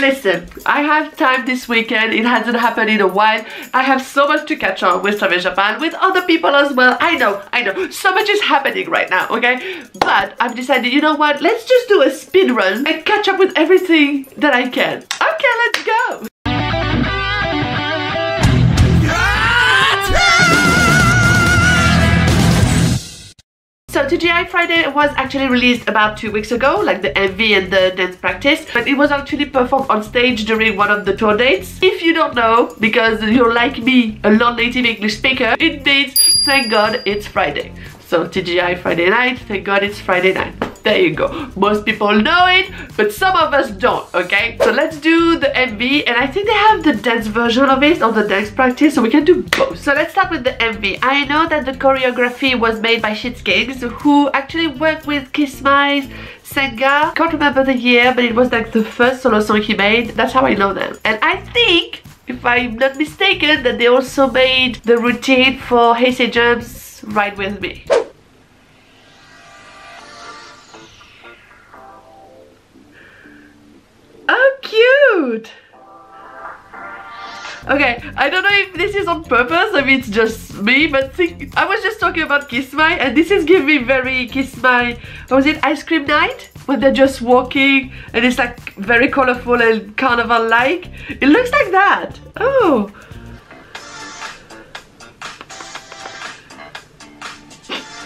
Listen, I have time this weekend. It hasn't happened in a while. I have so much to catch up with Travel Japan, with other people as well. I know. So much is happening right now, okay? But I've decided, you know what? Let's just do a speed run and catch up with everything that I can. Okay, let's go. So TGI Friday was actually released about 2 weeks ago, like the MV and the dance practice, but it was actually performed on stage during one of the tour dates. If you don't know, because you're like me, a non-native English speaker, it means thank God it's Friday. So TGI Friday night, thank God it's Friday night. There you go. Most people know it, but some of us don't, okay? So let's do the MV, and I think they have the dance version of it, or the dance practice, so we can do both. So let's start with the MV. I know that the choreography was made by Shit's Kings, who actually worked with Kiss My, Senga. Can't remember the year, but it was like the first solo song he made. That's how I know them. And I think, if I'm not mistaken, that they also made the routine for Hey Say Jumps, Ride With Me. Oh, cute! Okay, I don't know if this is on purpose, if it's just me, but I was just talking about Kiss My, and this is giving me very Kiss My, what was it, Ice Cream Night? When they're just walking, and it's like very colorful and carnival-like. It looks like that! Oh!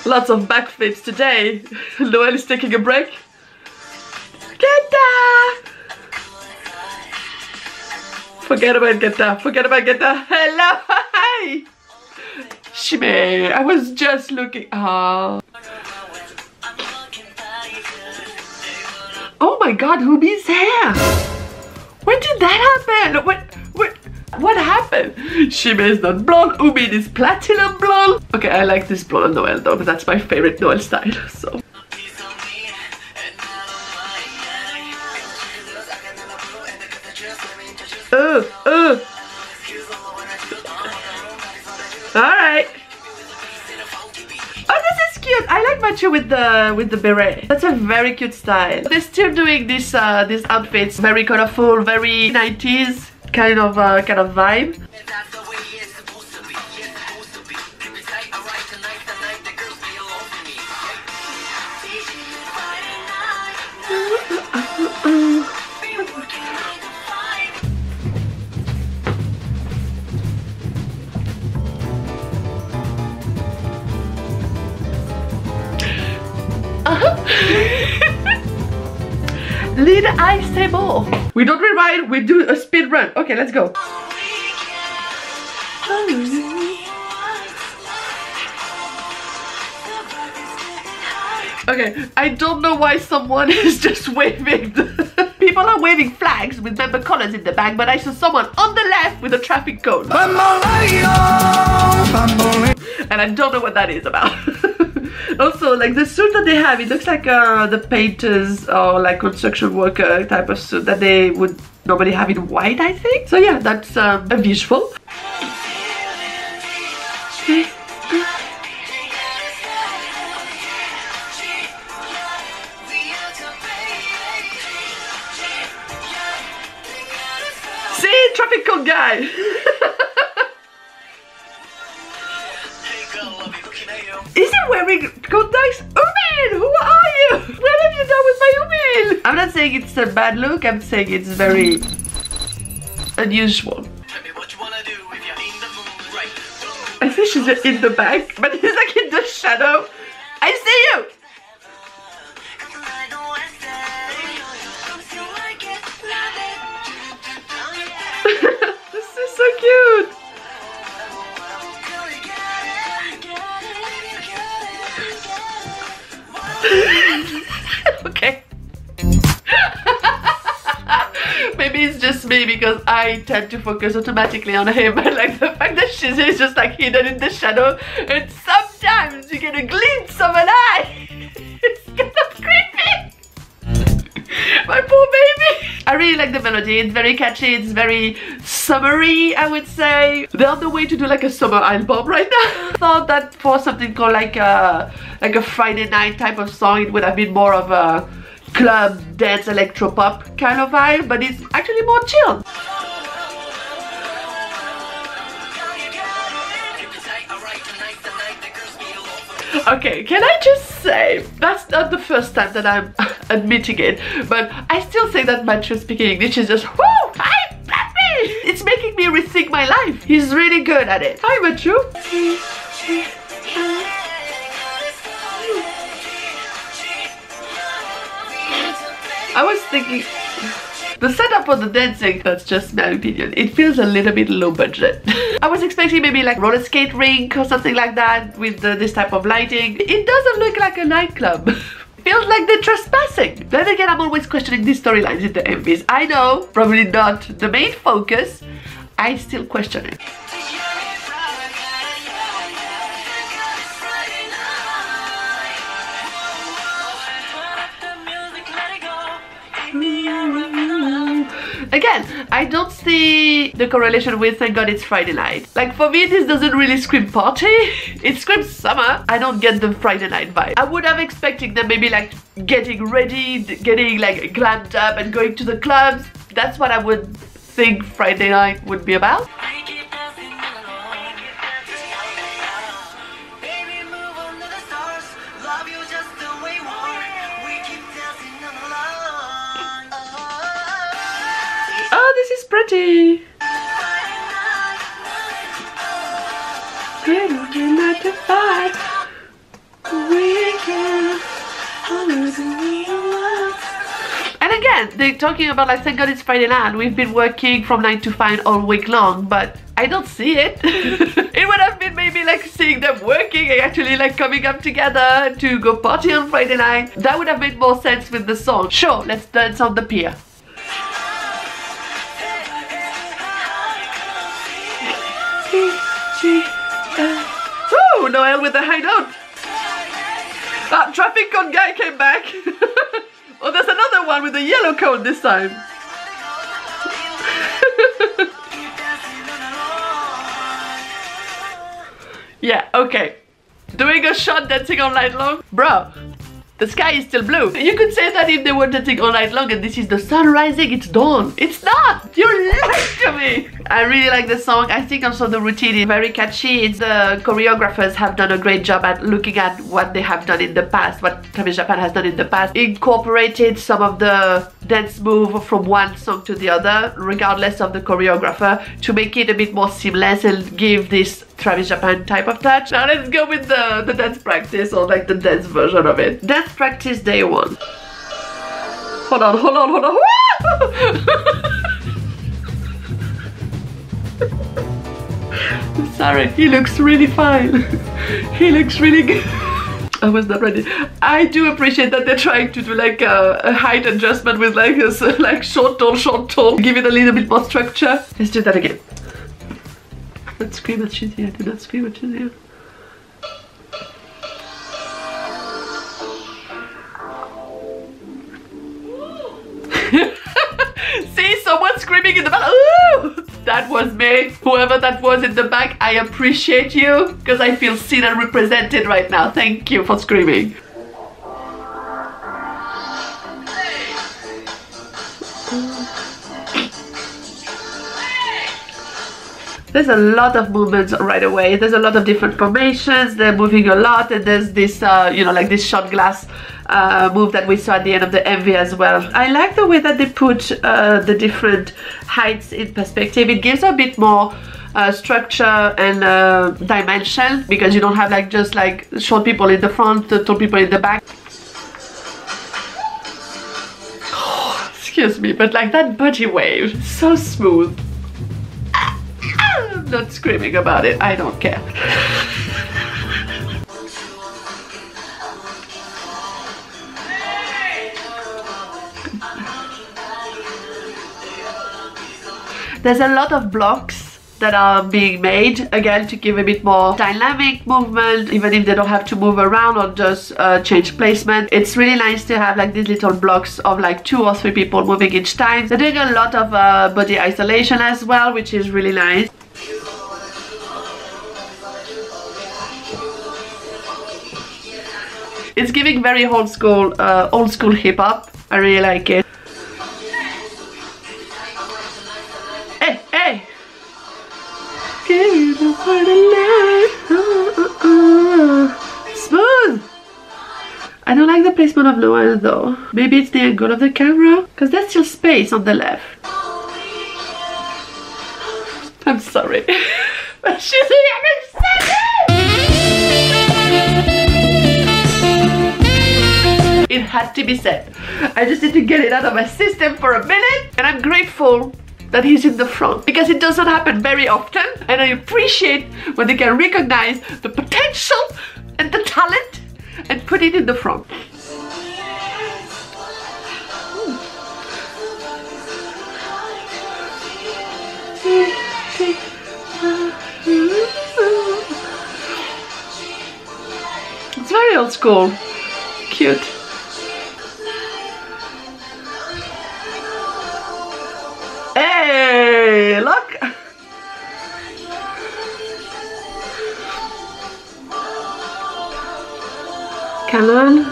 Lots of back flips today. Noelle is taking a break. Geta! Forget about Geta. Forget about Geta. Hello! Hi! Shime, I was just looking. Oh. Oh my God, Umi's hair! When did that happen? What happened? Shime is not blonde, Umi is platinum blonde. Okay, I like this blonde Noelle though, but that's my favorite Noelle style, so. Alright. Oh, this is cute. I like Mathieu with the beret. That's a very cute style. They're still doing this these outfits, very colorful, very 90s kind of vibe. Lead I say more. We don't rewind, we do a speed run. Okay, let's go. Okay, I don't know why someone is just waving. People are waving flags with member colors in the back, but I saw someone on the left with a traffic cone. And I don't know what that is about. Also, like the suit that they have, it looks like the painters or like construction worker type of suit that they would normally have in white, I think. So yeah, that's a visual. See, traffic cone guy. Is he wearing contacts? Umin! Who are you? Where have you gone with my Umin? I'm not saying it's a bad look, I'm saying it's very unusual. I think she's in the back, but he's like in the shadow. I see you! This is so cute! Okay. Maybe it's just me because I tend to focus automatically on him. Like the fact that she's just like hidden in the shadow, and sometimes you get a glimpse of an eye. It's kind of creepy. My poor baby. I really like the melody. It's very catchy. It's very summery, I would say. They're on the way to do like a summer album right now. I thought that for something called like a Friday night type of song, it would have been more of a club dance electro pop kind of vibe, but it's actually more chill. Okay, can I just say, that's not the first time that I'm admitting it, but I still say that Matthew speaking English is just, whoo, hi, Flappy! It's making me rethink my life. He's really good at it. Hi, Matthew. I was thinking, the setup for the dancing, that's just my opinion, it feels a little bit low budget. I was expecting maybe like roller skate rink or something like that with this type of lighting. It doesn't look like a nightclub. Feels like they're trespassing. Then again, I'm always questioning these storylines in the MVs. I know, probably not the main focus. I still question it. Again, I don't see the correlation with Thank God It's Friday Night. Like, for me, this doesn't really scream party. It screams summer. I don't get the Friday night vibe. I would have expected them maybe like getting ready, getting like glammed up and going to the clubs. That's what I would think Friday night would be about. Oh, this is pretty. And again, they're talking about like, thank God it's Friday night. We've been working from 9 to 5 all week long, but I don't see it. It would have been maybe like seeing them working and actually like coming up together to go party on Friday night. That would have made more sense with the song. Sure, let's dance on the pier. Oh, Noel with the high note. That traffic cone guy came back. Oh, there's another one with a yellow cone this time. Yeah, okay. Doing a shot dancing all night long? Bro, the sky is still blue. You could say that if they were dancing all night long and this is the sun rising, it's dawn. It's not! You lied to me! I really like the song. I think also the routine is very catchy. The choreographers have done a great job at looking at what they have done in the past, what Travis Japan has done in the past. Incorporated some of the dance move from one song to the other, regardless of the choreographer, to make it a bit more seamless and give this Travis Japan type of touch. Now let's go with the dance practice, or like the dance version of it. Dance practice day 1. Hold on, hold on, hold on. Sorry, he looks really fine. He looks really good. I was not ready. I do appreciate that they're trying to do like a height adjustment with like this, like short, tall, give it a little bit more structure. Let's do that again. Don't scream at Shizia, do not scream at Shizia. See, someone screaming in the back. Ooh! That was me. Whoever that was in the back, I appreciate you, because I feel seen and represented right now. Thank you for screaming. There's a lot of movements right away. There's a lot of different formations. They're moving a lot, and there's this, you know, like this shot glass move that we saw at the end of the MV as well. I like the way that they put the different heights in perspective. It gives a bit more structure and dimension, because you don't have like just like short people in the front, tall people in the back. Oh, excuse me, but like that body wave, so smooth. I'm not screaming about it, I don't care. There's a lot of blocks that are being made, again, to give a bit more dynamic movement, even if they don't have to move around or just change placement. It's really nice to have like these little blocks of like 2 or 3 people moving each time. They're doing a lot of body isolation as well, which is really nice. It's giving very old school hip hop. I really like it. Hey, hey! Smooth! I don't like the placement of the wires though. Maybe it's the angle of the camera, because there's still space on the left. I'm sorry. But she's it had to be said. I just need to get it out of my system for a minute, and I'm grateful that he's in the front because it doesn't happen very often, and I appreciate when they can recognize the potential and the talent and put it in the front. It's very old school. Cute. Hey, look! Come on.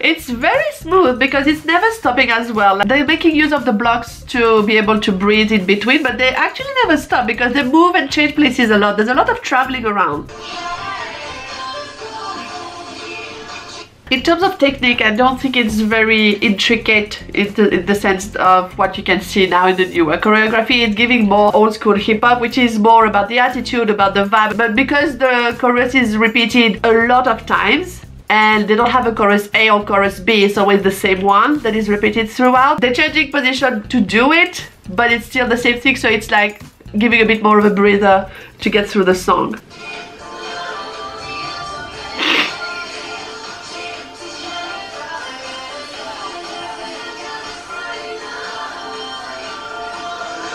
It's very smooth because it's never stopping as well. They're making use of the blocks to be able to breathe in between, but they actually never stop because they move and change places a lot. There's a lot of traveling around. In terms of technique, I don't think it's very intricate in the sense of what you can see now in the newer choreography. It's giving more old school hip-hop, which is more about the attitude, about the vibe. But because the chorus is repeated a lot of times, and they don't have a chorus A or chorus B, it's always the same one that is repeated throughout. They're changing position to do it, but it's still the same thing, so it's like giving a bit more of a breather to get through the song.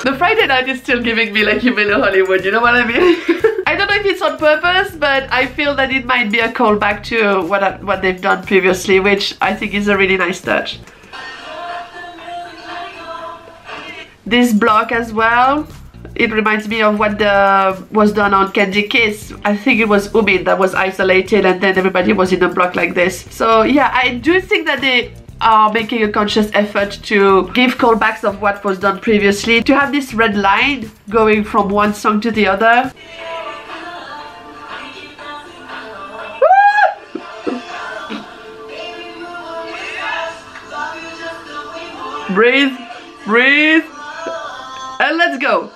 The Friday night is still giving me like Jumeirah Hollywood, you know what I mean? I don't know if it's on purpose, but I feel that it might be a callback to what they've done previously, which I think is a really nice touch. This block as well, it reminds me of what was done on Candy Kiss. I think it was Umin that was isolated and then everybody was in a block like this. So yeah, I do think that they are making a conscious effort to give callbacks of what was done previously, to have this red line going from one song to the other. Breathe, breathe, and let's go.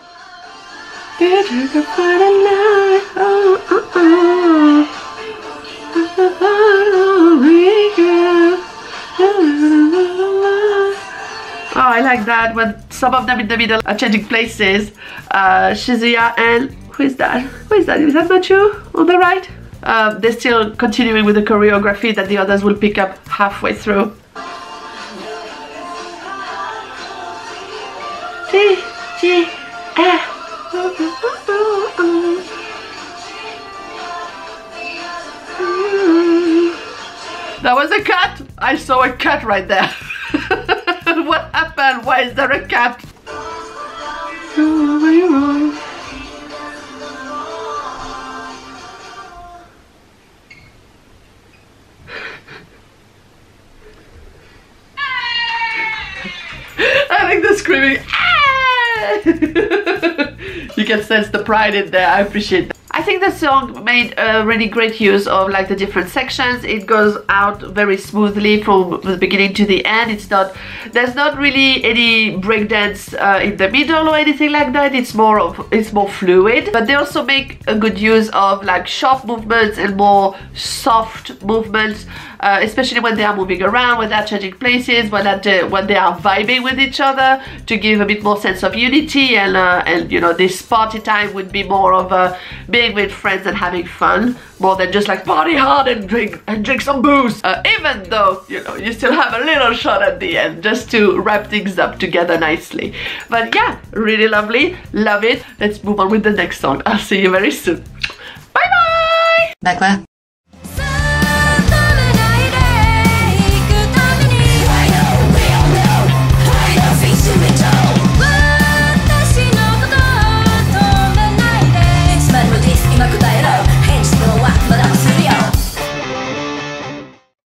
Oh, I like that when some of them in the middle are changing places. Shizuya and who is that? Who is that? Is that Machu on the right? They're still continuing with the choreography that the others will pick up halfway through. That was a cut! I saw a cut right there. What happened? Why is there a cut? I think the screaming. You can sense the pride in there. I appreciate that. I think the song made a really great use of like the different sections. It goes out very smoothly from the beginning to the end. There's not really any breakdance in the middle or anything like that. It's more fluid. But they also make a good use of like sharp movements and more soft movements, especially when they are moving around, when they're changing places, when they are vibing with each other, to give a bit more sense of unity. And you know, this party time would be more of being with friends and having fun, more than just like party hard and drink some booze. Even though, you know, you still have a little shot at the end just to wrap things up together nicely. But yeah, really lovely, love it. Let's move on with the next song. I'll see you very soon. Bye bye.